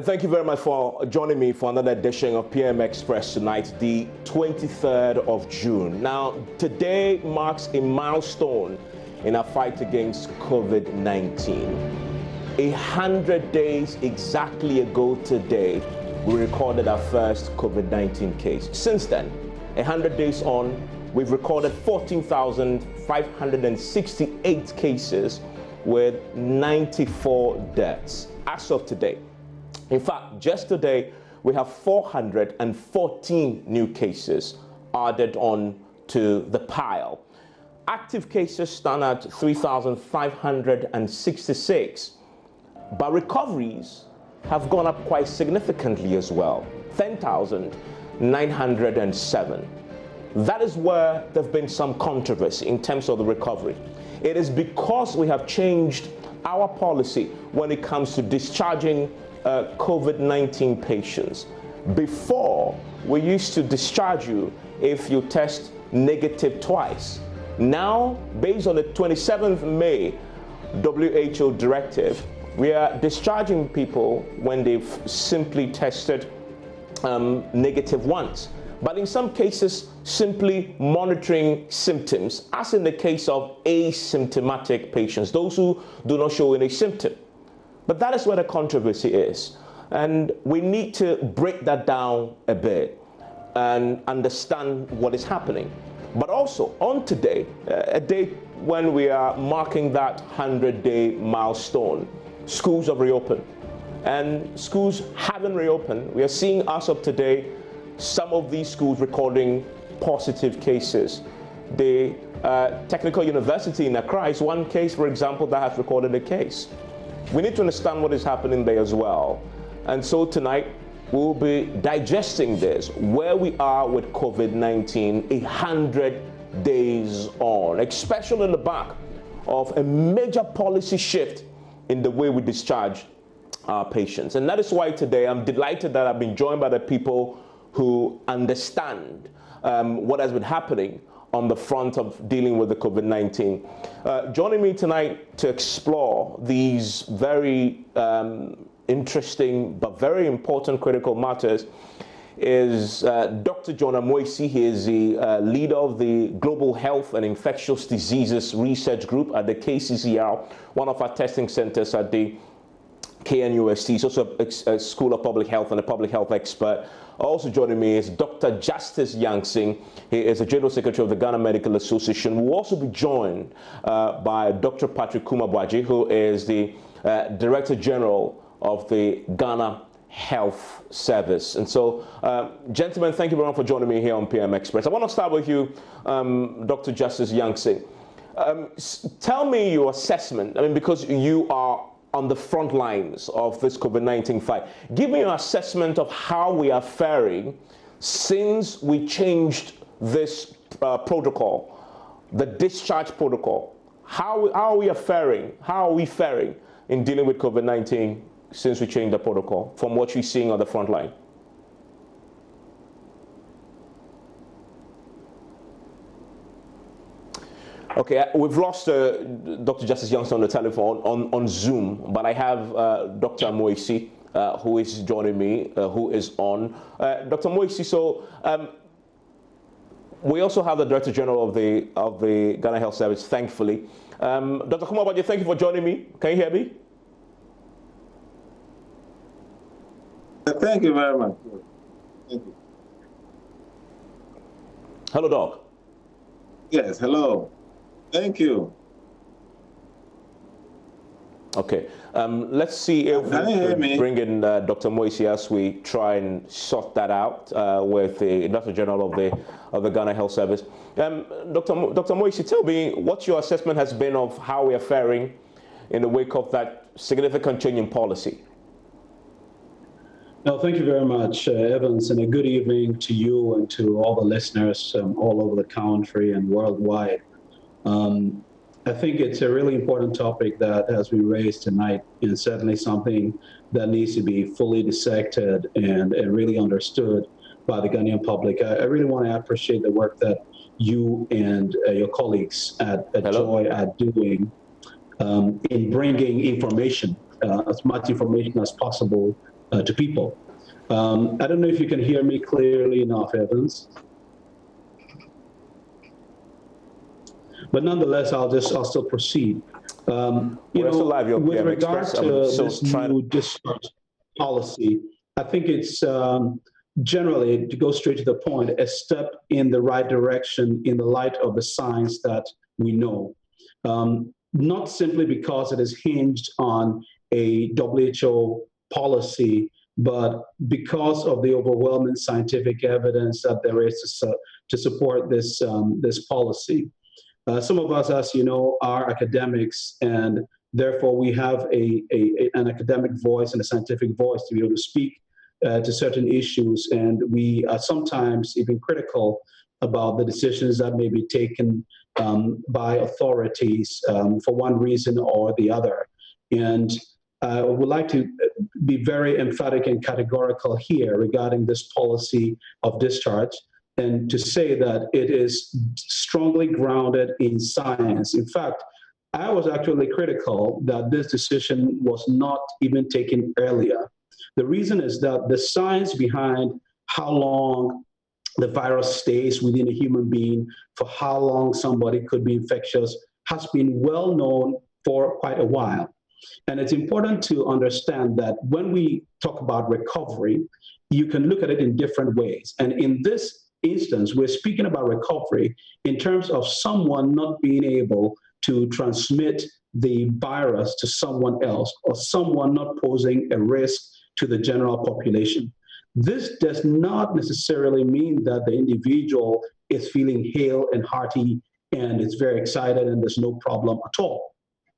Thank you very much for joining me for another edition of PM Express tonight, the 23rd of June. Now, today marks a milestone in our fight against COVID-19. 100 days exactly ago today, we recorded our first COVID-19 case. Since then, 100 days on, we've recorded 14,568 cases with 94 deaths as of today. In fact, just today, we have 414 new cases added on to the pile. Active cases stand at 3,566, but recoveries have gone up quite significantly as well, 10,907. That is where there have been some controversy in terms of the recovery. It is because we have changed our policy when it comes to discharging COVID-19 patients. Before, we used to discharge you if you test negative twice. Now, based on the 27th May WHO directive, we are discharging people when they've simply tested negative once. But in some cases, simply monitoring symptoms, as in the case of asymptomatic patients, those who do not show any symptom. But that is where the controversy is. And we need to break that down a bit and understand what is happening. But also, on today, a day when we are marking that 100-day milestone, schools have reopened. And schools haven't reopened. We are seeing, as of today, some of these schools recording positive cases. The Technical University in Accra is one case, for example, that has recorded a case. We need to understand what is happening there as well. And so tonight, we'll be digesting this, where we are with COVID-19 100 days on, especially in the back of a major policy shift in the way we discharge our patients. And that is why today I'm delighted that I've been joined by the people who understand what has been happening on the front of dealing with the COVID-19. Joining me tonight to explore these very interesting but very important critical matters is Dr. John Amoisi. He is the leader of the Global Health and Infectious Diseases Research Group at the KCCR, one of our testing centers at the KNUST. He's also a School of Public Health and a public health expert. Also joining me is Dr. Justice Yangsing. He is the General Secretary of the Ghana Medical Association. We'll also be joined by Dr. Patrick Kumabwaji, who is the Director General of the Ghana Health Service. And so, gentlemen, thank you very much for joining me here on PM Express. I want to start with you, Dr. Justice Yangsing. Tell me your assessment, because you are on the front lines of this COVID-19 fight. Give me your assessment of how we are faring since we changed this protocol, the discharge protocol. How are we faring? How are we faring in dealing with COVID-19 since we changed the protocol from what you're seeing on the front line? Okay, we've lost Dr. Justice Yangsing on the telephone on Zoom, but I have Dr. Amoisi who is joining me, who is on. Dr. Amoisi, so we also have the Director General of the Ghana Health Service, thankfully. Dr. Kumabwaji, thank you for joining me. Can you hear me? Thank you very much. Thank you. Hello, Doc. Yes, hello. Thank you. Okay, let's see if we can bring in Dr. Moisi as we try and sort that out with the Director General of the Ghana Health Service. Dr. Moisi, tell me what your assessment has been of how we are faring in the wake of that significant change in policy. No, thank you very much, Evans, and a good evening to you and to all the listeners all over the country and worldwide. I think it's a really important topic that has been raised tonight, and certainly something that needs to be fully dissected and really understood by the Ghanaian public. I really want to appreciate the work that you and your colleagues at Joy are doing in bringing information, as much information as possible to people. I don't know if you can hear me clearly enough, Evans. But nonetheless, I'll still proceed. With regard to this new discharge policy, I think it's generally, to go straight to the point, a step in the right direction in the light of the science that we know. Not simply because it is hinged on a WHO policy, but because of the overwhelming scientific evidence that there is to support this policy. Some of us, as you know, are academics, and therefore we have an academic voice and a scientific voice to be able to speak to certain issues, and we are sometimes even critical about the decisions that may be taken by authorities for one reason or the other. And I would like to be very emphatic and categorical here regarding this policy of discharge, and to say that it is strongly grounded in science. In fact, I was actually critical that this decision was not even taken earlier. The reason is that the science behind how long the virus stays within a human being, for how long somebody could be infectious, has been well known for quite a while. And it's important to understand that when we talk about recovery, you can look at it in different ways. And in this instance, we're speaking about recovery in terms of someone not being able to transmit the virus to someone else, or someone not posing a risk to the general population. This does not necessarily mean that the individual is feeling hale and hearty and is very excited and there's no problem at all.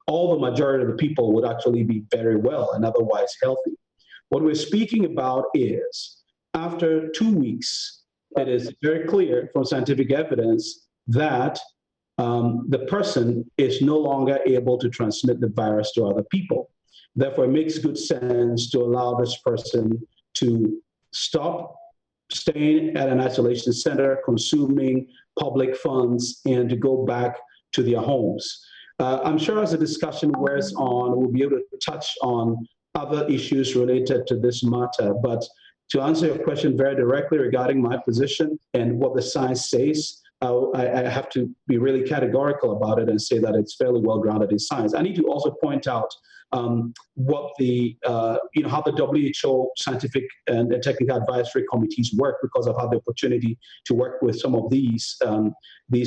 All the majority of the people would actually be very well and otherwise healthy. What we're speaking about is, after 2 weeks, it is very clear from scientific evidence that the person is no longer able to transmit the virus to other people. Therefore, it makes good sense to allow this person to stop staying at an isolation center, consuming public funds, and to go back to their homes. I'm sure as the discussion wears on, we'll be able to touch on other issues related to this matter. But to answer your question very directly regarding my position and what the science says, I have to be really categorical about it and say that it's fairly well grounded in science. I need to also point out what how the WHO scientific and technical advisory committees work, because I've had the opportunity to work with some of these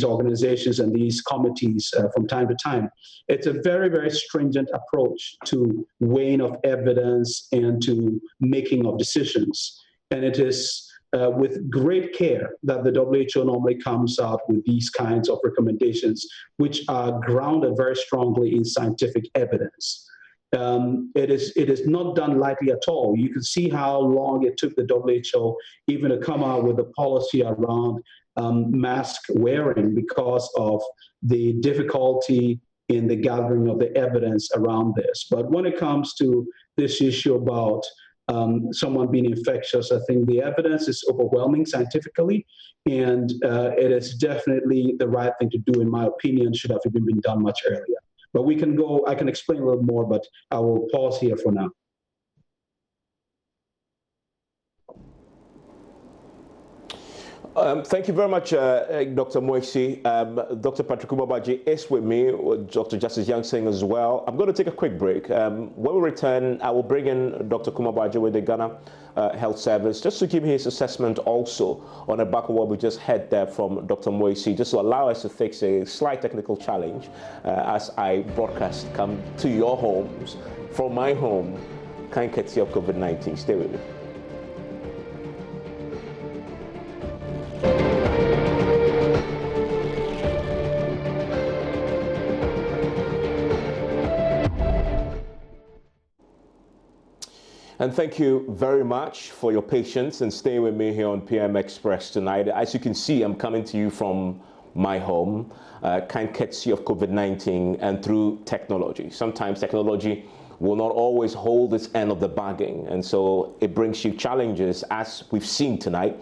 organizations and these committees from time to time. It's a very, very stringent approach to weighing of evidence and to making of decisions. And it is with great care that the WHO normally comes out with these kinds of recommendations, which are grounded very strongly in scientific evidence. It is not done lightly at all. You can see how long it took the WHO even to come out with a policy around mask wearing, because of the difficulty in the gathering of the evidence around this. But when it comes to this issue about someone being infectious, I think the evidence is overwhelming scientifically, and it is definitely the right thing to do, in my opinion. Should have even been done much earlier. But I can explain a little more, but I will pause here for now. Thank you very much, Dr. Moisi. Dr. Patrick Umabaji is with me, Dr. Justice Yangsing as well. I'm going to take a quick break. When we return, I will bring in Dr. Kumabaji with the Ghana Health Service, just to give his assessment also on the back of what we just heard there from Dr. Moisi, just to allow us to fix a slight technical challenge as I broadcast come to your homes, from my home, kind courtesy of COVID-19. Stay with me. And thank you very much for your patience and staying with me here on PM Express tonight. As you can see, I'm coming to you from my home, kind courtesy of COVID-19 and through technology. Sometimes technology will not always hold its end of the bargain, and so it brings you challenges, as we've seen tonight.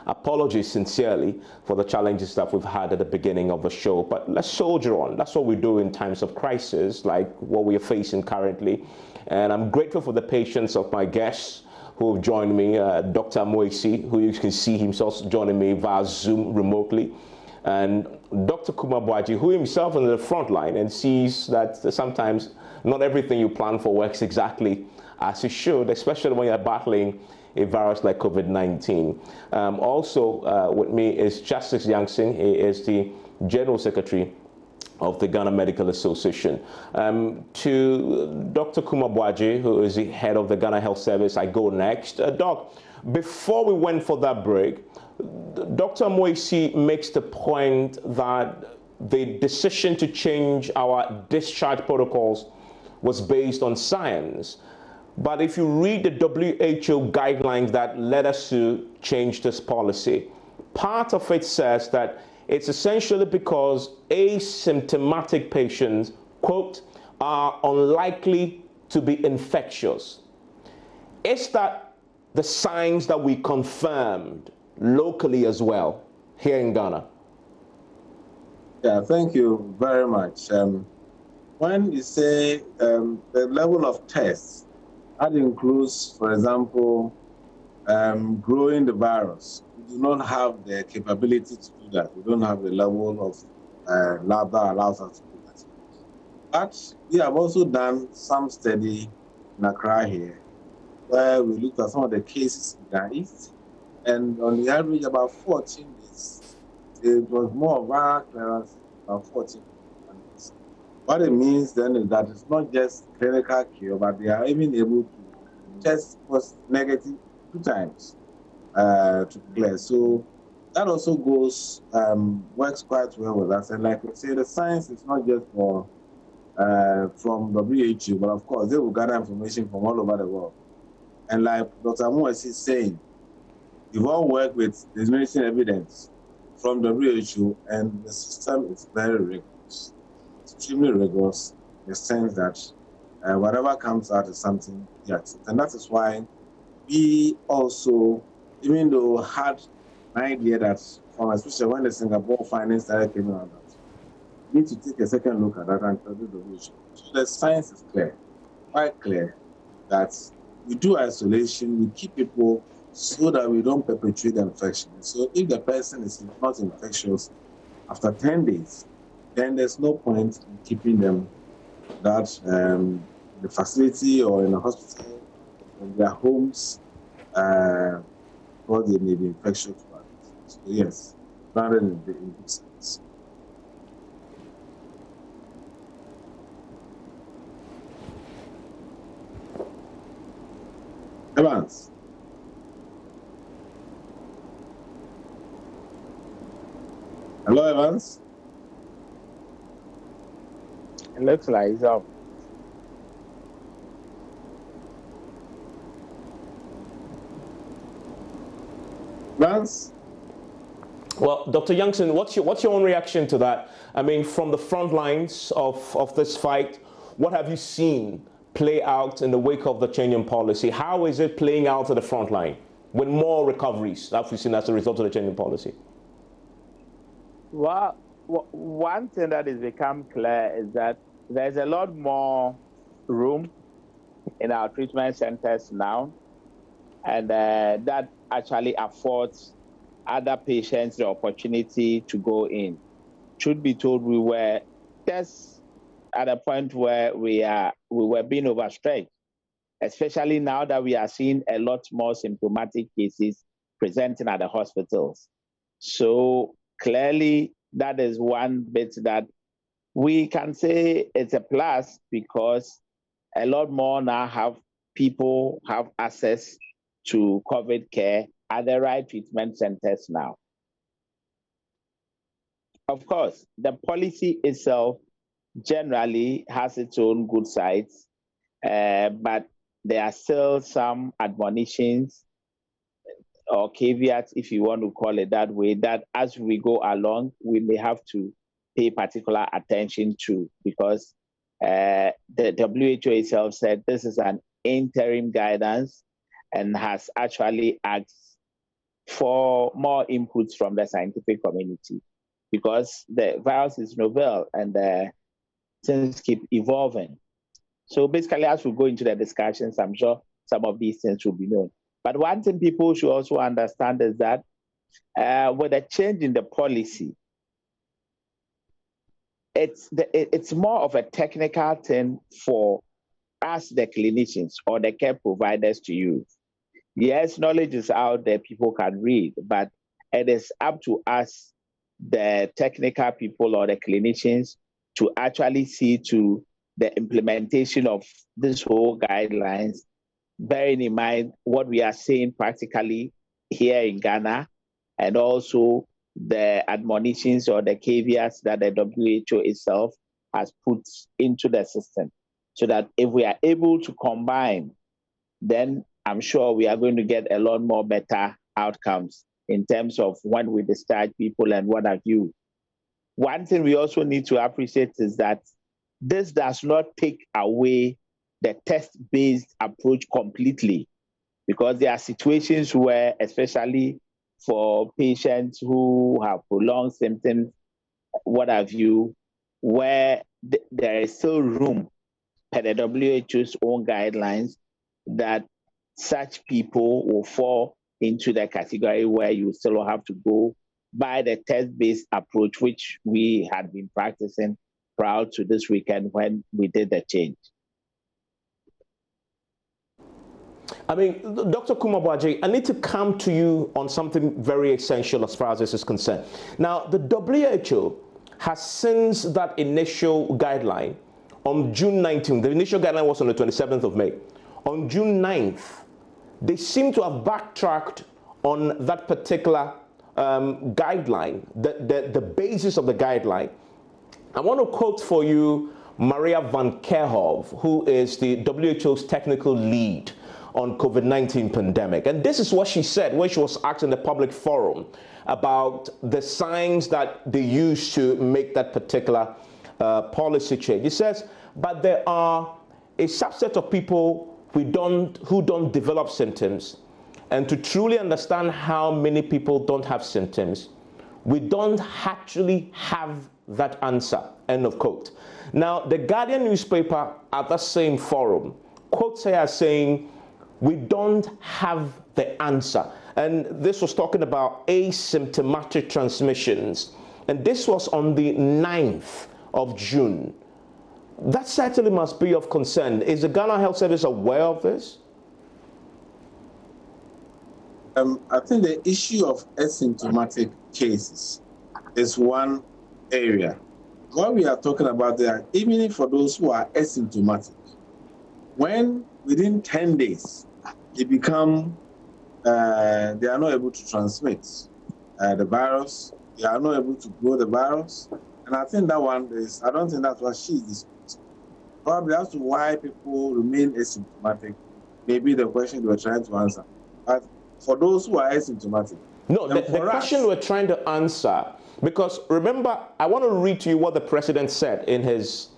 Apologies sincerely for the challenges that we've had at the beginning of the show, but let's soldier on. That's what we do in times of crisis, like what we are facing currently. And I'm grateful for the patience of my guests who have joined me. Dr. Moisi, who you can see himself joining me via Zoom remotely. And Dr. Kumabwaji, who himself is in the front line and sees that sometimes not everything you plan for works exactly as it should, especially when you're battling a virus like COVID-19. Also with me is Justice Youngson. He is the General Secretary of the Ghana Medical Association. To Dr. Kumabwaji, who is the head of the Ghana Health Service, I go next. Doc, before we went for that break, Dr. Moisi makes the point that the decision to change our discharge protocols was based on science. But if you read the WHO guidelines that led us to change this policy, part of it says that it's essentially because asymptomatic patients, quote, are unlikely to be infectious. Is that the science that we confirmed locally as well here in Ghana? Yeah, thank you very much. When you say the level of tests, that includes, for example, growing the virus. We do not have the capability to do that. We don't have the level of lab that allows us to do that. But we have also done some study in Accra here, where we looked at some of the cases in Ghana East, and on the average, about 14 days, it was more viral clearance, about 14 days. What it means then is that it's not just clinical cure, but they are even able to test was negative 2 times to clear. So that also goes, works quite well with us. And like we say, the science is not just for from WHO, but of course, they will gather information from all over the world. And like Dr. Moise is saying, we've all worked with discrimination evidence from WHO, and the system is very rigorous, extremely rigorous, in the sense that whatever comes out is something we accept. And that is why we also, even though had an idea that, from especially when the Singapore findings started coming out, we need to take a second look at that and tell the WHO. So the science is clear, quite clear, that we do isolation, we keep people so that we don't perpetuate the infection. So if the person is not infectious after 10 days, then there's no point in keeping them that in the facility or in a hospital, in their homes, because they may be infectious. So yes, rather in good sense. Evans. Hello, Evans. It looks like it's up. Evans? Well, Dr. Youngson, what's your own reaction to that? I mean, from the front lines of this fight, what have you seen play out in the wake of the change in policy? How is it playing out at the front line with more recoveries that we've seen as a result of the change in policy? Well, one thing that has become clear is that there's a lot more room in our treatment centers now, and that actually affords other patients the opportunity to go in. Truth be told, we were just at a point where we were being overstretched, especially now that we are seeing a lot more symptomatic cases presenting at the hospitals. So clearly, that is one bit that we can say it's a plus, because a lot more now people have access to COVID care at the right treatment centers now. Of course, the policy itself generally has its own good sides, but there are still some admonitions or caveats, if you want to call it that way, that as we go along, we may have to pay particular attention to, because the WHO itself said this is an interim guidance and has actually asked for more inputs from the scientific community, because the virus is novel and things keep evolving. So basically, as we go into the discussions, I'm sure some of these things will be known. But one thing people should also understand is that with a change in the policy, it's more of a technical thing for us, the clinicians or the care providers, to use. Yes, knowledge is out there, people can read, but it is up to us, the technical people or the clinicians, to actually see to the implementation of this whole guidelines, bearing in mind what we are saying practically here in Ghana, and also the admonitions or the caveats that the WHO itself has put into the system, so that if we are able to combine, then I'm sure we are going to get a lot more better outcomes in terms of when we discharge people and what have you. One thing we also need to appreciate is that this does not take away the test-based approach completely, because there are situations where, especially for patients who have prolonged symptoms, what have you, where there is still room per the WHO's own guidelines that such people will fall into the category where you still have to go by the test-based approach, which we had been practicing prior to this weekend when we did the change. I mean, Dr. Kumabwaji, I need to come to you on something very essential as far as this is concerned. Now, the WHO has, since that initial guideline on June 19th, the initial guideline was on the 27th of May. On June 9th, they seem to have backtracked on that particular guideline, the basis of the guideline. I want to quote for you Maria van Kerkhove, who is the WHO's technical lead on COVID-19 pandemic. And this is what she said when she was asked in the public forum about the signs that they used to make that particular policy change. She says, but there are a subset of people who don't develop symptoms, and to truly understand how many people don't have symptoms, we don't actually have that answer, end of quote. Now, the Guardian newspaper at the same forum quotes her as saying, we don't have the answer. And this was talking about asymptomatic transmissions. And this was on the 9th of June. That certainly must be of concern. Is the Ghana Health Service aware of this? I think the issue of asymptomatic cases is one area. What we are talking about there, even for those who are asymptomatic, when within 10 days they become, they are not able to transmit the virus, they are not able to grow the virus, and I think that one is, I don't think that's what she is. Probably as to why people remain asymptomatic, maybe the question they were trying to answer. But for those who are asymptomatic. No, the question we're trying to answer, because remember, I want to read to you what the president said in his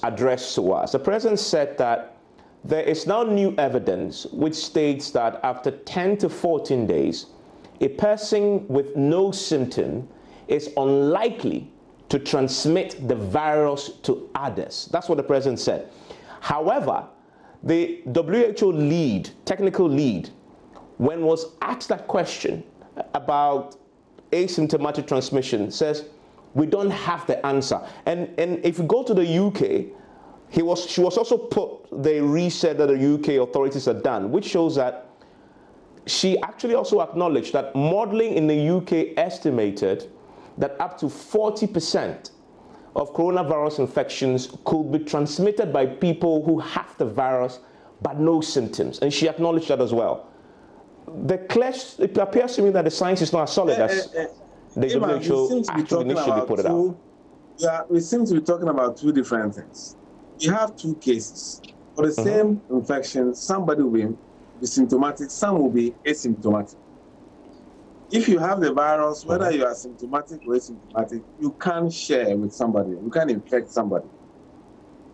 address to us. The president said that there is now new evidence which states that after 10 to 14 days, a person with no symptom is unlikely to transmit the virus to others. That's what the president said. However, the WHO lead, technical lead, when was asked that question about asymptomatic transmission, says, we don't have the answer. And if you go to the UK, she was also put the reset that the UK authorities had done, which shows that she actually also acknowledged that modeling in the UK estimated that up to 40% of coronavirus infections could be transmitted by people who have the virus but no symptoms. And she acknowledged that as well. It appears to me that the science is not as solid as the WHO actually initially put it out. Yeah, we seem to be talking about two different things. You have two cases. For the same infection, somebody will be symptomatic, some will be asymptomatic. If you have the virus, whether you are symptomatic or asymptomatic, you can't share with somebody. You can't infect somebody.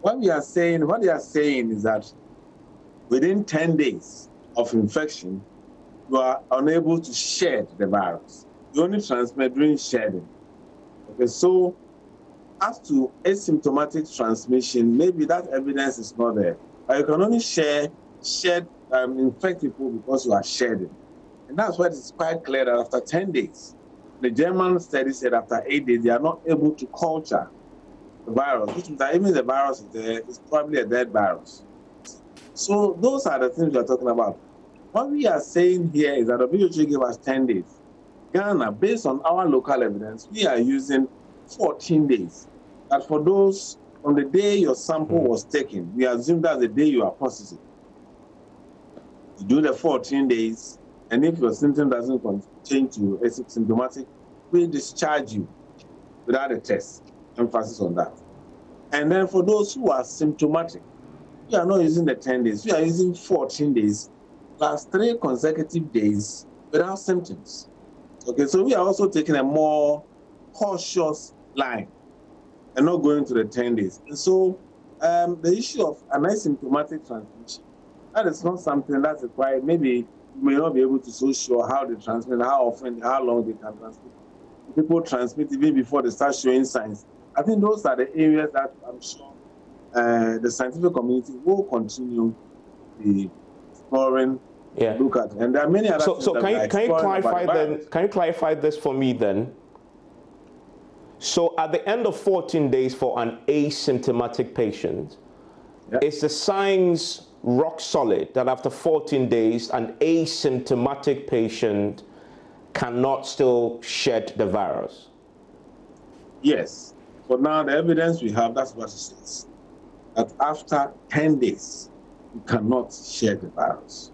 What they are saying is that within 10 days of infection, you are unable to shed the virus. You only transmit during shedding. Okay, so as to asymptomatic transmission, maybe that evidence is not there. But you can only shed infect people because you are shedding. And that's why it's quite clear that after 10 days, the German study said after 8 days, they are not able to culture the virus, which means that even the virus is there, it's probably a dead virus. So those are the things we are talking about. What we are saying here is that the WHO gave us 10 days. Ghana, based on our local evidence, we are using 14 days. That for those, on the day your sample was taken, we assume that's the day you are positive. You do the 14 days, and if your symptom doesn't change to asymptomatic, we discharge you without a test. Emphasis on that. And then for those who are symptomatic, we are not using the 10 days. We are using 14 days plus 3 consecutive days without symptoms. Okay, so we are also taking a more cautious line and not going to the 10 days. And so the issue of an asymptomatic transmission, that is not something that's required. Maybe you may not be able to so sure how they transmit, how often, how long they can transmit. People transmit even before they start showing signs. I think those are the areas that I'm sure the scientific community will continue the exploring, look at. And there are many other things. So can you clarify then? Can you clarify this for me then? So at the end of 14 days for an asymptomatic patient, is the signs rock solid that after 14 days an asymptomatic patient cannot still shed the virus? Yes. For now, the evidence we have, that's what it says. That after 10 days, you cannot shed the virus.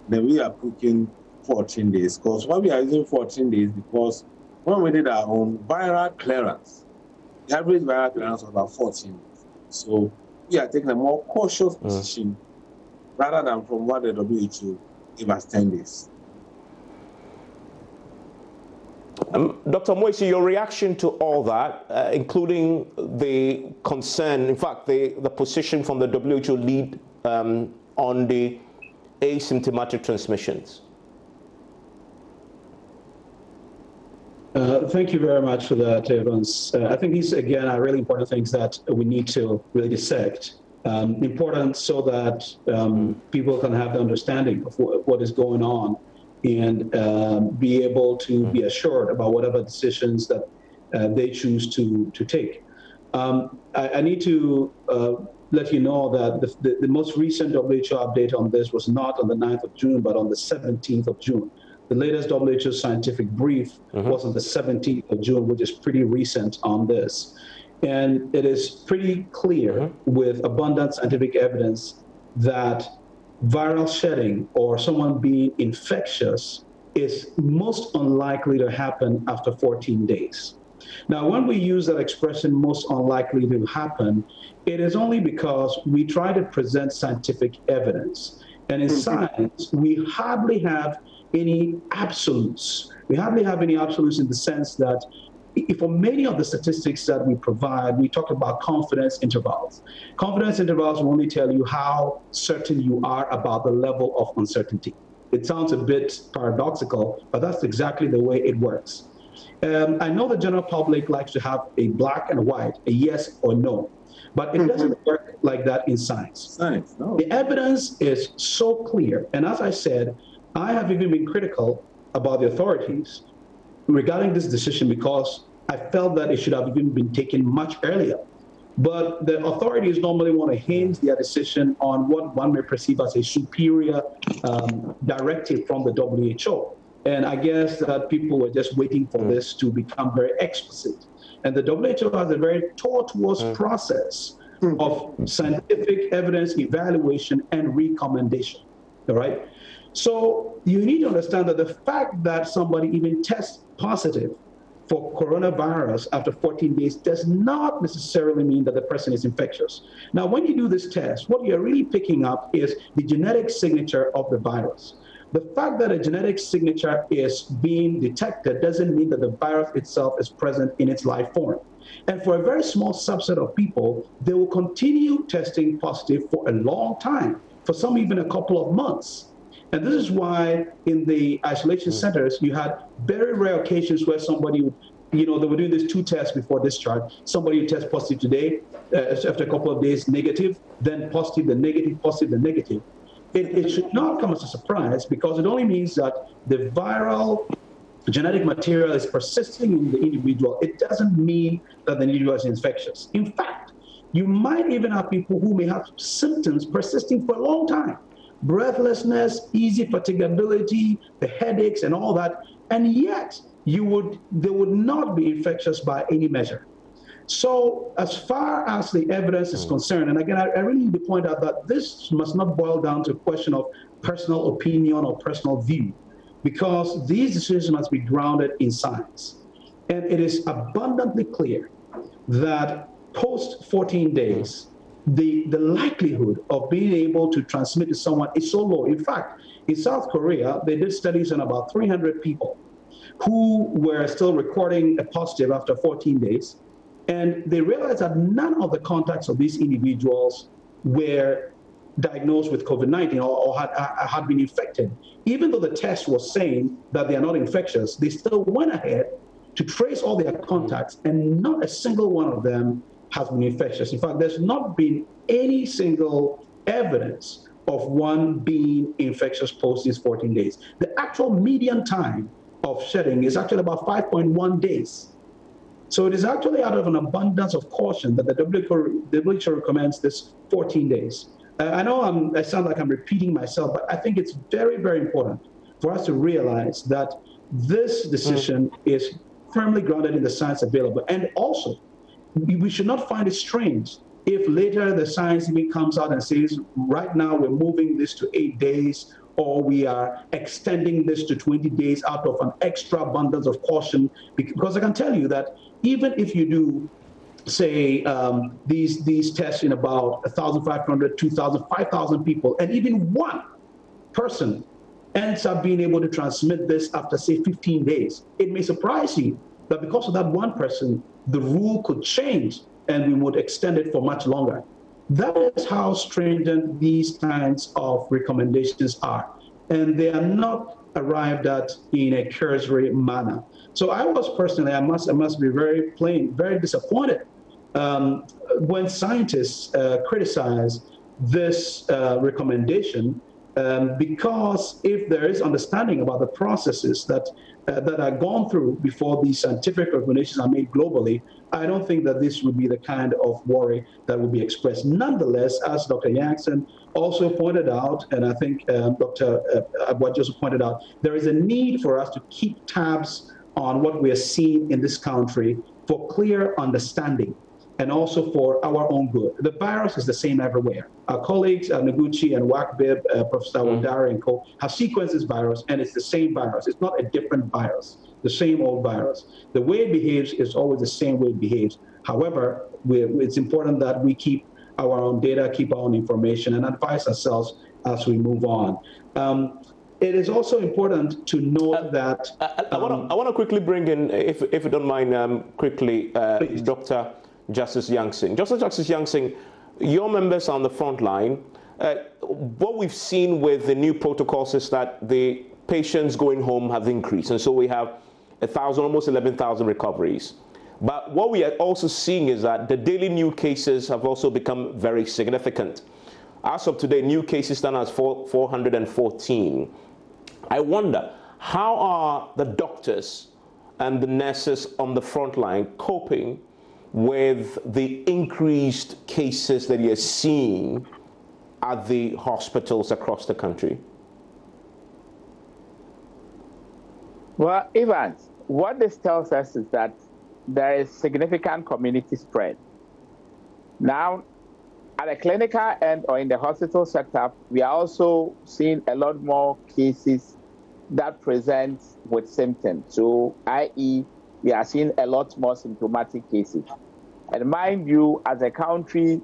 Then we are putting 14 days. Because why we are using 14 days? Because when we did our own viral clearance, the average viral clearance was about 14 days. So we are taking a more cautious position rather than from what the WHO gave us 10 days. Dr. Moisi, your reaction to all that, including the concern, in fact, the position from the WHO lead on the asymptomatic transmissions? Thank you very much for that, Evans. I think these, again, are really important things that we need to really dissect. Important so that people can have the understanding of what is going on and be able to be assured about whatever decisions that they choose to take. I need to let you know that the most recent WHO update on this was not on the 9th of June, but on the 17th of June. The latest WHO scientific brief was on the 17th of June, which is pretty recent on this. And it is pretty clear with abundant scientific evidence that viral shedding or someone being infectious is most unlikely to happen after 14 days. Now, when we use that expression, most unlikely to happen, it is only because we try to present scientific evidence. And in science, we hardly have any absolutes. We hardly have any absolutes in the sense that for many of the statistics that we provide, we talk about confidence intervals. Confidence intervals will only tell you how certain you are about the level of uncertainty. It sounds a bit paradoxical, but that's exactly the way it works. I know the general public likes to have a black and white, a yes or no, but it doesn't work like that in science. No. The evidence is so clear. And as I said, I have even been critical about the authorities regarding this decision because I felt that it should have even been taken much earlier. But the authorities normally want to hinge their decision on what one may perceive as a superior directive from the WHO. And I guess that people were just waiting for this to become very explicit. And the WHO has a very tortuous process of scientific evidence evaluation and recommendation, all right? So you need to understand that the fact that somebody even tests positive for coronavirus after 14 days does not necessarily mean that the person is infectious. Now, when you do this test, what you're really picking up is the genetic signature of the virus. The fact that a genetic signature is being detected doesn't mean that the virus itself is present in its live form. And for a very small subset of people, they will continue testing positive for a long time, for some even a couple of months. And this is why in the isolation centers, you had very rare occasions where somebody would, they were doing these 2 tests before discharge. Somebody would test positive today, after a couple of days, negative, then positive, then negative, positive, then negative. it should not come as a surprise, because it only means that the viral genetic material is persisting in the individual. It doesn't mean that the individual is infectious. In fact, you might even have people who may have symptoms persisting for a long time. Breathlessness, easy fatigability, the headaches and all that, and yet they would not be infectious by any measure. So as far as the evidence is concerned, and again, I really need to point out that this must not boil down to a question of personal opinion or personal view, because these decisions must be grounded in science. And it is abundantly clear that post 14 days, the likelihood of being able to transmit to someone is so low. In fact, in South Korea, they did studies on about 300 people who were still recording a positive after 14 days. And they realized that none of the contacts of these individuals were diagnosed with COVID-19 or had been infected. Even though the test was saying that they are not infectious, they still went ahead to trace all their contacts, and not a single one of them has been infectious. In fact, there's not been any single evidence of one being infectious post these 14 days. The actual median time of shedding is actually about 5.1 days. So it is actually out of an abundance of caution that the WHO recommends this 14 days. I know I sound like I'm repeating myself, but I think it's very, very important for us to realize that this decision is firmly grounded in the science available. And also, we should not find it strange if later the science even comes out and says, right now we're moving this to 8 days, or we are extending this to 20 days out of an extra abundance of caution. Because I can tell you that even if you do, say, these tests in about 1,500, 2,000, 5,000 people, and even one person ends up being able to transmit this after, say, 15 days, it may surprise you that because of that one person, the rule could change and we would extend it for much longer. That is how stringent these kinds of recommendations are. And they are not arrived at in a cursory manner. So I was personally, I must be very plain, very disappointed when scientists criticize this recommendation, because if there is understanding about the processes that are gone through before these scientific recommendations are made globally, I don't think that this would be the kind of worry that would be expressed. Nonetheless, as Dr. Jackson also pointed out, and I think Dr. Abwaj also pointed out, there is a need for us to keep tabs on what we are seeing in this country for clear understanding, and also for our own good. The virus is the same everywhere. Our colleagues, Noguchi and Wakbib, Professor Wandari and co, have sequenced this virus, and it's the same virus. It's not a different virus, the same old virus. The way it behaves is always the same way it behaves. However, it's important that we keep our own data, keep our own information, and advise ourselves as we move on. It is also important to note that... I want to quickly bring in, if you don't mind, quickly, Dr. Justice Yang-Sing. Justice Yang-Sing, your members on the front line, what we've seen with the new protocols is that the patients going home have increased. And so we have 1,000, almost 11,000 recoveries. But what we are also seeing is that the daily new cases have also become very significant. As of today, new cases stand as 414. I wonder, how are the doctors and the nurses on the front line coping with the increased cases that you're seeing at the hospitals across the country? Well, Evans, what this tells us is that there is significant community spread. Now, at the clinical end or in the hospital setup, we are also seeing a lot more cases that present with symptoms. So, i.e., we are seeing a lot more symptomatic cases. And mind you, as a country,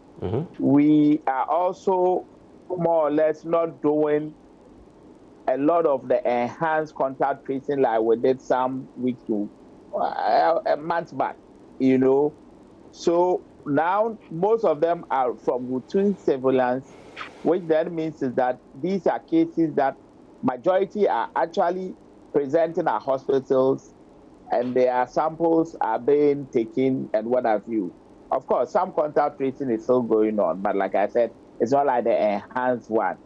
we are also more or less not doing a lot of the enhanced contact tracing like we did some weeks to a month back, you know. So now most of them are from routine surveillance, which then means is that these are cases that majority are actually presenting at hospitals, and their samples are being taken and what have you. Of course, some contact tracing is still going on, but like I said, it's not like the enhanced one.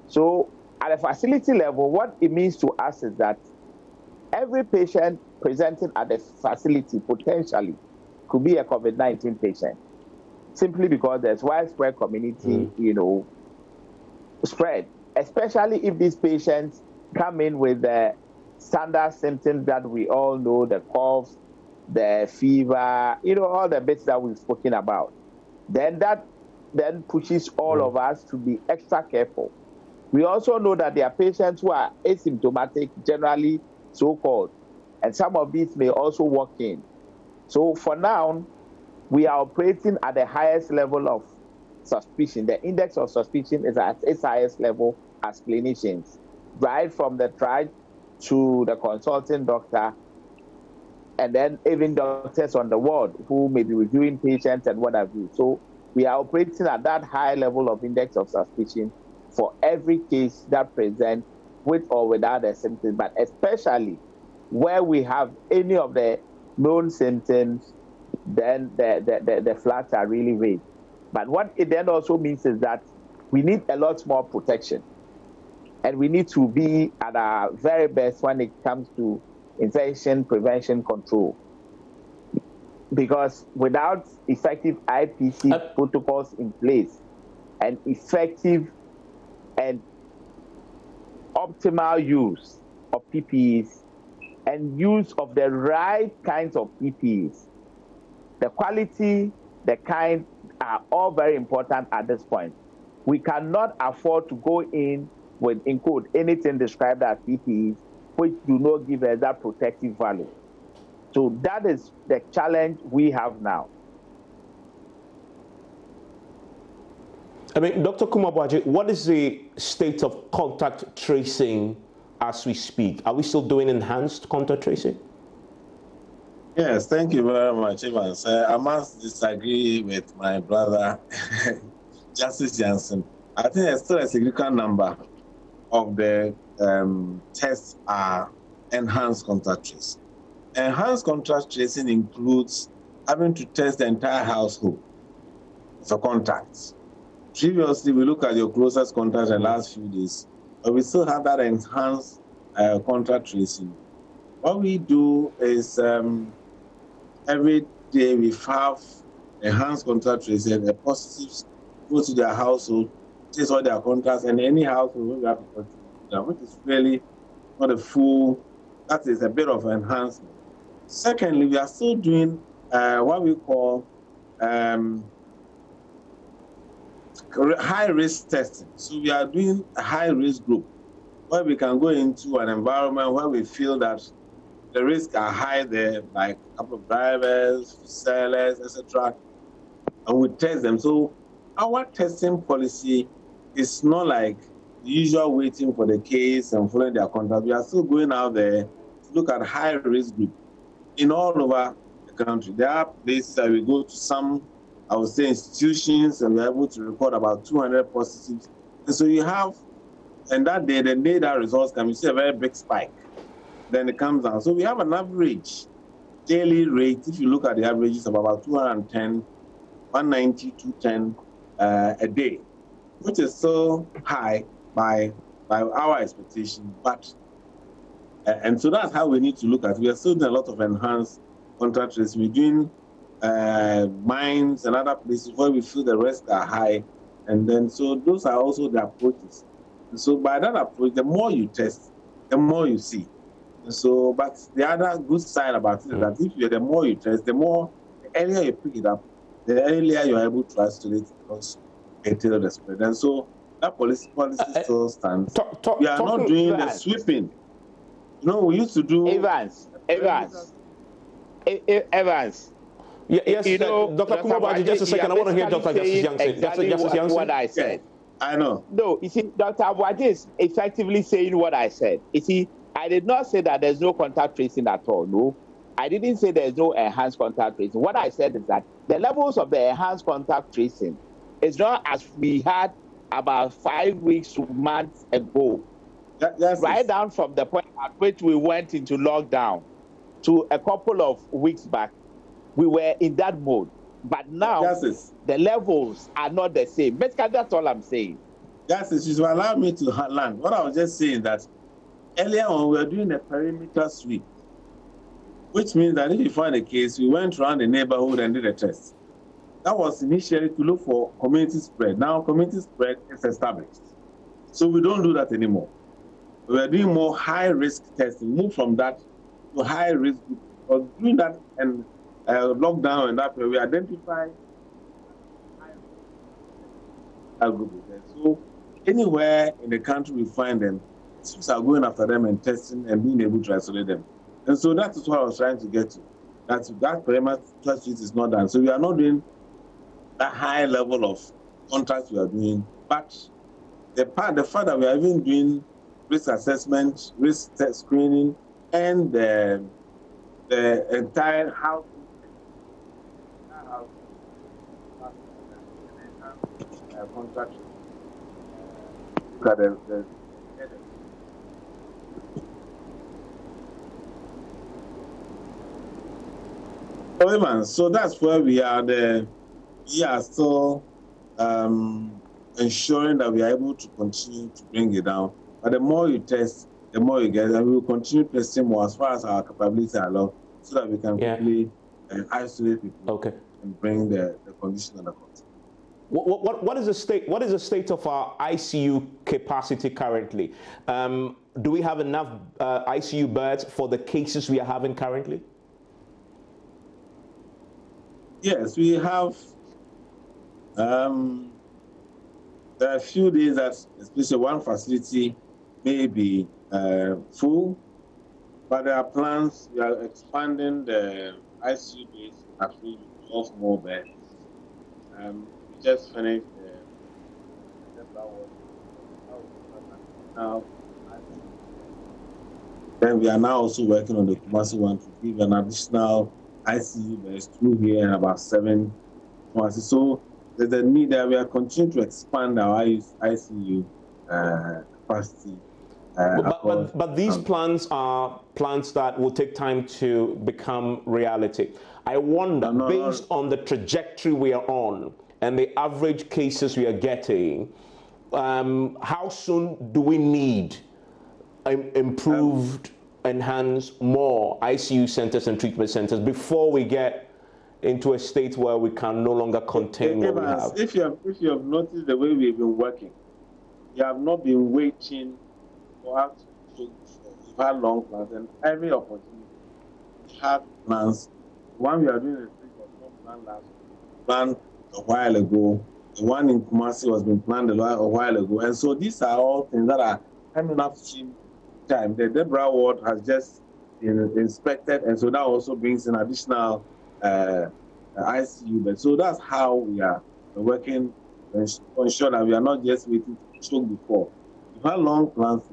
So at a facility level, what it means to us is that every patient presenting at the facility potentially could be a COVID-19 patient, simply because there's widespread community, spread, especially if these patients come in with the standard symptoms that we all know, the cough, the fever, all the bits that we've spoken about. Then that pushes all of us to be extra careful. We also know that there are patients who are asymptomatic, generally so-called, and some of these may also walk in. So for now, we are operating at the highest level of suspicion. The index of suspicion is at its highest level as clinicians, right from the triage to the consulting doctor, and then even doctors on the ward who may be reviewing patients and what have you. So we are operating at that high level of index of suspicion for every case that presents with or without the symptoms, but especially where we have any of the known symptoms, then the flags are really raised. But what it then also means is that we need a lot more protection. And we need to be at our very best when it comes to infection prevention control. Because without effective IPC protocols in place and effective and optimal use of PPEs and use of the right kinds of PPEs, the quality, the kind are all very important at this point. We cannot afford to go in with, in quote, anything described as PPEs which do not give us that protective value. So that is the challenge we have now. I mean, Dr. Kumar-Boakye, what is the state of contact tracing as we speak? Are we still doing enhanced contact tracing? Yes, thank you very much, Evans. I must disagree with my brother, Justice Jansen. I think there's still a significant number of the tests are enhanced contact tracing. Enhanced contact tracing includes having to test the entire household for contacts. Previously, we look at your closest contacts in the last few days, but we still have that enhanced contact tracing. What we do is every day we have enhanced contact tracing. The positives go to their household, test all their contacts, and any household we have to them, which is really not a full. That is a bit of enhancement. Secondly, we are still doing what we call high-risk testing. So we are doing a high-risk group where we can go into an environment where we feel that the risks are high there, like a couple of drivers, sellers, etc., and we test them. So our testing policy is not like the usual waiting for the case and following their contact. We are still going out there to look at high-risk group in all over the country. There are places that we go to, some, I would say, institutions, and we're able to record about 200 positives. And so you have, and that day, the day that results come, you see a very big spike. Then it comes down. So we have an average daily rate, if you look at the averages, of about 210, 190, 210 a day, which is so high by our expectation. But and so that's how we need to look at it. We are still doing a lot of enhanced contact tracing. We're doing mines and other places where we feel the risks are high. And then, so those are also the approaches. And so by that approach, the more you test, the more you see. And so, but the other good side about it is that if the more you test, the earlier you pick it up, the earlier you're able to isolate it because until the spread. And so that policy still stands. We are not doing the sweeping. You know, we used to do Evans. Yes, Dr. Kumar-Boakye, just a second. I want to hear Dr. Justice Jansen. Exactly what I said. Yeah, I know. No, you see, Dr. Boakye is effectively saying what I said. You see, I did not say that there's no contact tracing at all. No, I didn't say there's no enhanced contact tracing. What I said is that the levels of the enhanced contact tracing is not as we had about 5 weeks to months ago. Right down from the point at which we went into lockdown to a couple of weeks back, we were in that mode. But now the levels are not the same. Basically, that's all I'm saying. That's it. You allow me to land. What I was just saying that earlier on we were doing a perimeter sweep, which means that if you find a case, we went around the neighborhood and did a test. That was initially to look for community spread. Now community spread is established. So we don't do that anymore. We are doing more high-risk testing, move from that to high-risk. Because doing that and lockdown and that, we identify high group. So anywhere in the country we find them, teams are going after them and testing and being able to isolate them. And so that is what I was trying to get to. That perimeter sweep is not done. So we are not doing that high level of contacts we are doing, but the fact that we are even doing risk assessment, risk test screening, and the entire house contract. So that's where we are. We are still ensuring that we are able to continue to bring it down. But the more you test, the more you get, and we will continue testing more as far as our capabilities allow, so that we can quickly isolate people and bring the condition under control. What is the state? What is the state of our ICU capacity currently? Do we have enough ICU beds for the cases we are having currently? Yes, we have. There are a few days that, especially one facility, may be full, but there are plans. We are expanding the ICU base at 12 more beds. We just finished now. Then we are now also working on the Kumasi one to give an additional ICU beds through here and about 7 Kumasi. So there's a need that we are continuing to expand our ICU capacity. But these plans are plans that will take time to become reality. I wonder, based on the trajectory we are on and the average cases we are getting, how soon do we need improved, enhanced, more ICU centers and treatment centers before we get into a state where we can no longer contain what we have? If you have noticed the way we've been working, you have not been waiting for us to have long plans, and every opportunity we have plans. The one we are doing is planned a while ago. The one in Kumasi was been planned a while ago, and so these are all things that are coming up in time. The Deborah ward has just been inspected, and so that also brings in additional ICU beds. So that's how we are working to ensure that we are not just waiting to choke before. We've had long plans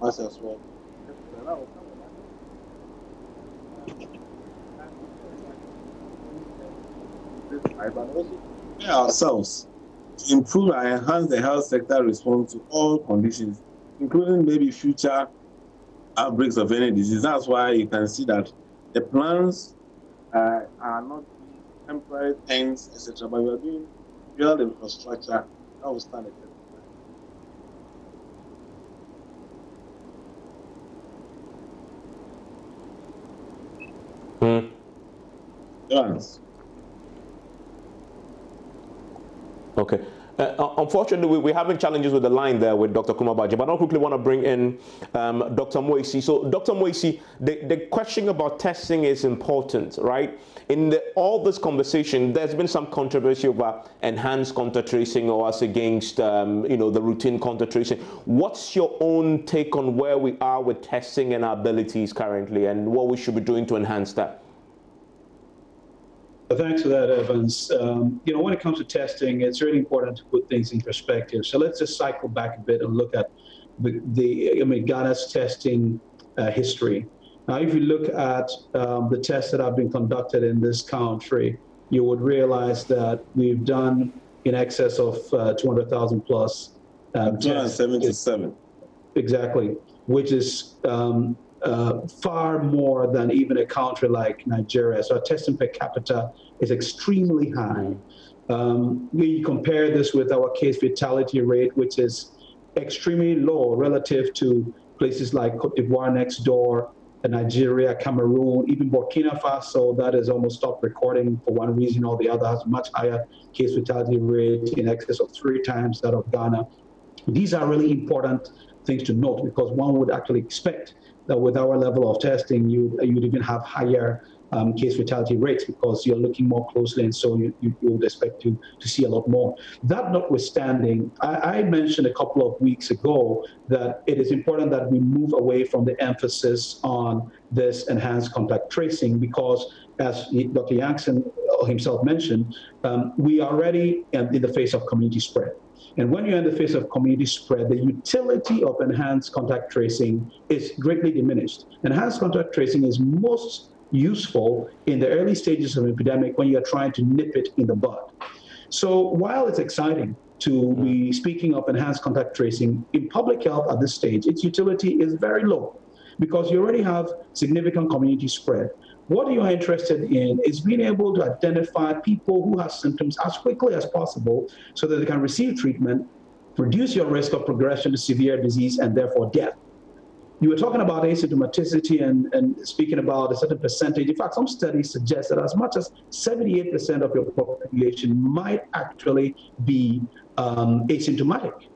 as well. But also prepare ourselves to improve and enhance the health sector response to all conditions, including maybe future outbreaks of any disease. That's why you can see that the plans are not temporary things, etc., but we are doing real infrastructure that will stand the test. Yes. Okay. Unfortunately, we're having challenges with the line there with Dr. Kumabaji, but I quickly want to bring in Dr. Moisi. So, Dr. Moisi, the question about testing is important, right? In all this conversation, there's been some controversy over enhanced contact tracing or as against, the routine contact tracing. What's your own take on where we are with testing and our abilities currently, and what we should be doing to enhance that? Thanks for that, Evans. When it comes to testing, it's really important to put things in perspective. So let's just cycle back a bit and look at Ghana's testing history. Now, if you look at the tests that have been conducted in this country, you would realize that we've done in excess of 200,000 plus 277. Exactly, which is far more than even a country like Nigeria. So our testing per capita is extremely high. We compare this with our case fatality rate, which is extremely low relative to places like Cote d'Ivoire next door, Nigeria, Cameroon, even Burkina Faso, that has almost stopped recording for one reason or the other, has much higher case fatality rate in excess of 3 times that of Ghana. These are really important things to note, because one would actually expect that with our level of testing, you'd even have higher case fatality rates, because you're looking more closely, and so you would expect to see a lot more. That notwithstanding, I mentioned a couple of weeks ago that it is important that we move away from the emphasis on this enhanced contact tracing, because as Dr. Jackson himself mentioned, we are already in the face of community spread. And when you're in the face of community spread, the utility of enhanced contact tracing is greatly diminished. Enhanced contact tracing is most useful in the early stages of an epidemic when you're trying to nip it in the bud. So while it's exciting to be speaking of enhanced contact tracing, in public health at this stage, its utility is very low, because you already have significant community spread. What you are interested in is being able to identify people who have symptoms as quickly as possible so that they can receive treatment, reduce your risk of progression to severe disease and therefore death. You were talking about asymptomaticity and speaking about a certain percentage. In fact, some studies suggest that as much as 78% of your population might actually be asymptomatic.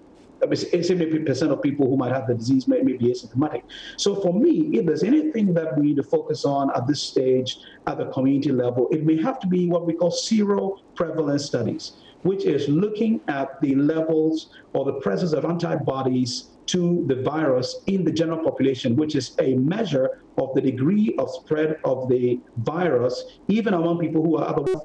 70% of people who might have the disease may be asymptomatic. So for me, if there's anything that we need to focus on at this stage at the community level, it may have to be what we call seroprevalence studies, which is looking at the levels or the presence of antibodies to the virus in the general population, which is a measure of the degree of spread of the virus, even among people who are otherwise.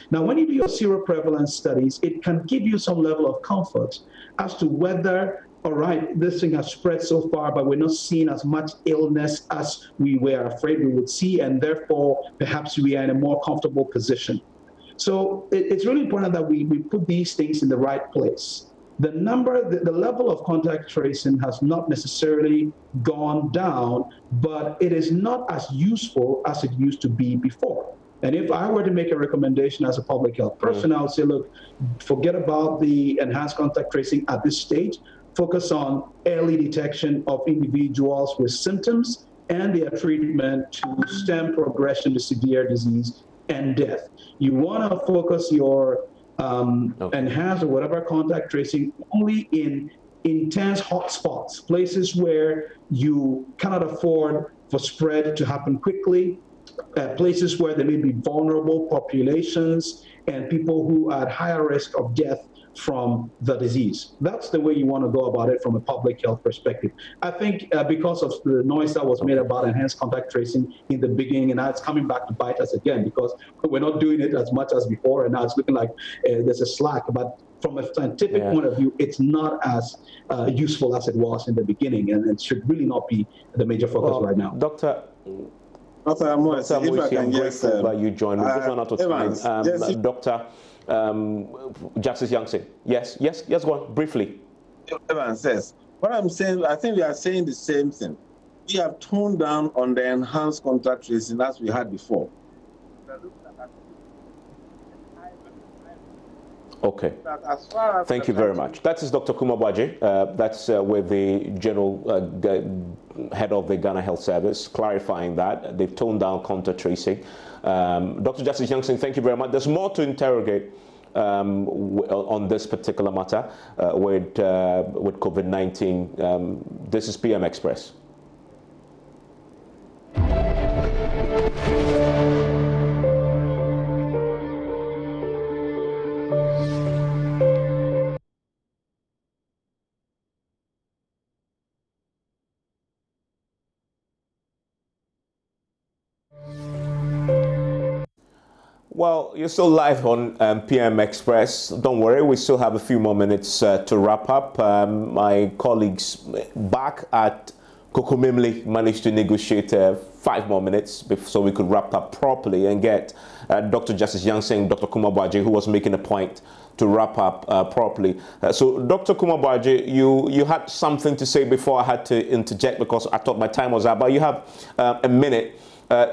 Now, when you do your seroprevalence studies, it can give you some level of comfort as to whether, all right, this thing has spread so far, but we're not seeing as much illness as we were afraid we would see, and therefore, perhaps we are in a more comfortable position. So it's really important that we put these things in the right place. The level of contact tracing has not necessarily gone down, but it is not as useful as it used to be before. And if I were to make a recommendation as a public health person, I would say, look, forget about the enhanced contact tracing at this stage. Focus on early detection of individuals with symptoms and their treatment to stem progression to severe disease and death. You want to focus your enhanced or whatever contact tracing only in intense hotspots, places where you cannot afford for spread to happen quickly, places where there may be vulnerable populations and people who are at higher risk of death from the disease. That's the way you want to go about it from a public health perspective. I think because of the noise that was made about enhanced contact tracing in the beginning, and now it's coming back to bite us again because we're not doing it as much as before, and now it's looking like there's a slack. But from a scientific point of view, it's not as useful as it was in the beginning, and it should really not be the major focus right now. Dr. Amoisi, I'm grateful that you joined me. Just run out of time. Dr. Justice Youngson. Yes, go on, briefly. Evans says, what I'm saying, I think we are saying the same thing. We have toned down on the enhanced contact tracing as we had before. Okay. Thank you very much. That is Dr. Kumabwaje. That's with the General Head of the Ghana Health Service, clarifying that they've toned down contact tracing. Dr. Justice Youngson, thank you very much. There's more to interrogate on this particular matter with COVID-19. This is PM Express. Well, you're still live on PM Express. Don't worry, we still have a few more minutes to wrap up. My colleagues back at Kokomimli managed to negotiate 5 more minutes so we could wrap up properly and get Dr. Justice Youngson, Dr. Kumabwaje, who was making a point to wrap up properly. So, Dr. Kumabwaje, you had something to say before I had to interject because I thought my time was up, but you have a minute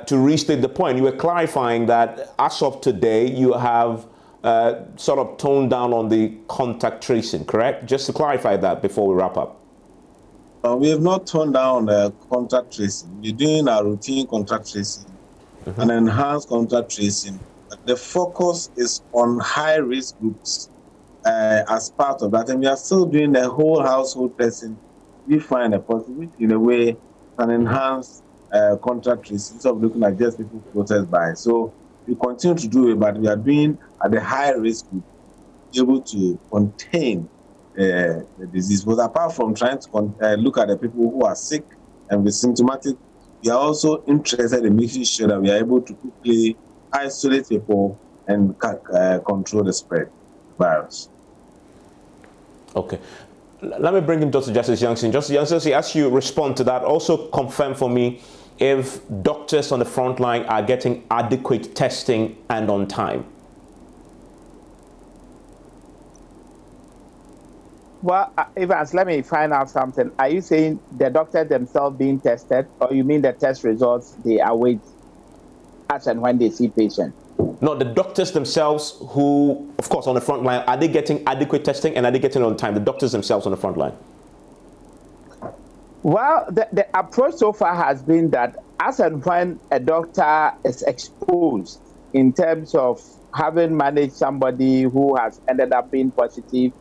to restate the point. You were clarifying that as of today, you have sort of toned down on the contact tracing, correct? Just to clarify that before we wrap up. We have not toned down contact tracing. We're doing our routine contact tracing and enhanced contact tracing. The focus is on high-risk groups as part of that, and we are still doing the whole household testing. We find a positive in a way an enhanced contact tracing instead of looking at just people closest by. So we continue to do it, but we are doing at the high-risk group, able to contain the disease. But apart from trying to look at the people who are sick and be symptomatic, we are also interested in making sure that we are able to quickly isolate people and control the spread of the virus. Okay. Let me bring in Dr. Justice Youngson. Justice Youngson, as you respond to that, also confirm for me if doctors on the front line are getting adequate testing and on time. Well, Evans, let me find out something. Are you saying the doctors themselves being tested, or you mean the test results they await as and when they see patients? No, the doctors themselves who, of course, on the front line, are they getting adequate testing and are they getting it on time? The doctors themselves on the front line. Well, the approach so far has been that as and when a doctor is exposed in terms of having managed somebody who has ended up being positive,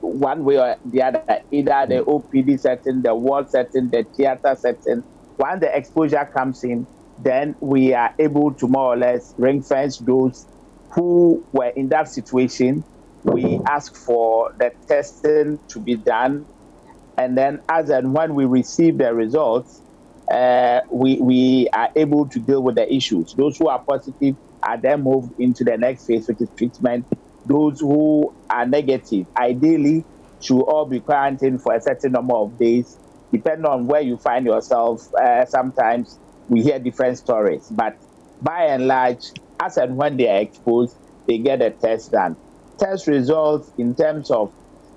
one way or the other, either the OPD setting, the ward setting, the theater setting, when the exposure comes in, then we are able to more or less ring-fence those who were in that situation. We ask for the testing to be done, and then as and when we receive the results, we are able to deal with the issues. Those who are positive are then moved into the next phase, which is treatment. Those who are negative, ideally, should all be quarantined for a certain number of days, depending on where you find yourself. Sometimes we hear different stories, but by and large, as and when they are exposed, they get a test done. Test results in terms of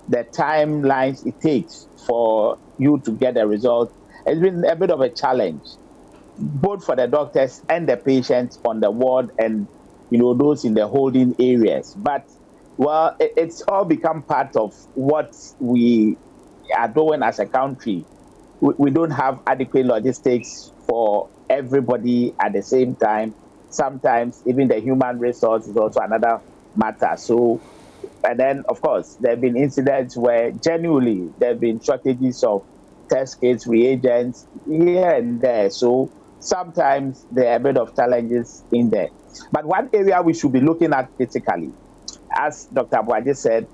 the timelines it takes for you to get a result, it's been a bit of a challenge, both for the doctors and the patients on the ward and those in the holding areas. But well, it's all become part of what we are doing as a country. We don't have adequate logistics for everybody at the same time. Sometimes even the human resource is also another matter. So, and then of course, there have been incidents where genuinely there have been shortages of test kits, reagents here and there. So sometimes there are a bit of challenges in there. But one area we should be looking at critically, as Dr. Abuaje said,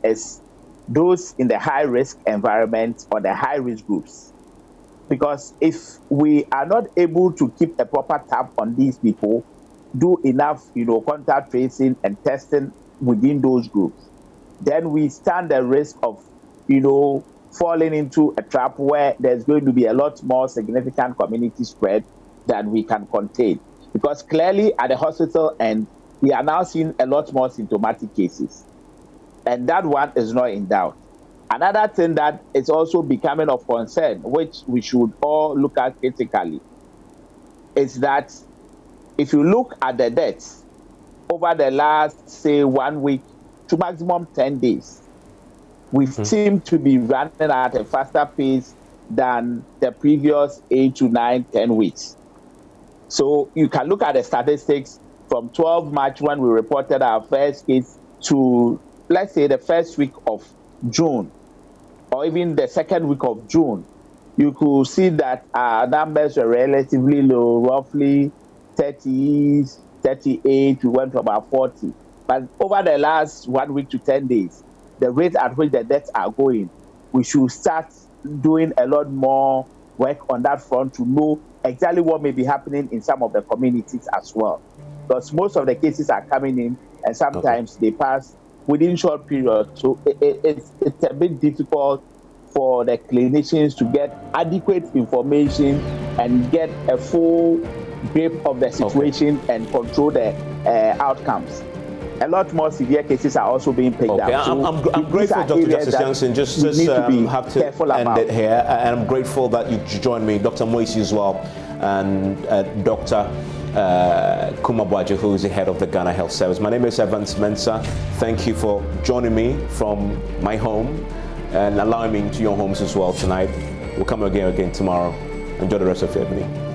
is those in the high-risk environment or the high-risk groups. Because if we are not able to keep a proper tab on these people, do enough, contact tracing and testing within those groups, then we stand the risk of, falling into a trap where there's going to be a lot more significant community spread than we can contain. Because clearly at the hospital end, we are now seeing a lot more symptomatic cases. And that one is not in doubt. Another thing that is also becoming of concern, which we should all look at critically, is that if you look at the deaths over the last, say, 1 week to maximum 10 days, we seem to be running at a faster pace than the previous 8 to 9, 10 weeks. So you can look at the statistics from 12 March when we reported our first case to, let's say, the first week of June, or even the second week of June. You could see that our numbers were relatively low, roughly 30s, 38, we went to about 40. But over the last 1 week to 10 days, the rate at which the deaths are going, we should start doing a lot more work on that front to know exactly what may be happening in some of the communities as well. Because most of the cases are coming in and sometimes they pass within short periods. So it's a bit difficult for the clinicians to get adequate information and get a full grip of the situation and control the outcomes. A lot more severe cases are also being picked up. So I'm grateful, Dr. Justice Youngson. Just have to end it here. And I'm grateful that you joined me, Dr. Moisi as well, and Dr. Kumabwaji, who is the head of the Ghana Health Service. My name is Evans Mensah. Thank you for joining me from my home and allowing me into your homes as well tonight. We'll come again tomorrow. Enjoy the rest of your evening.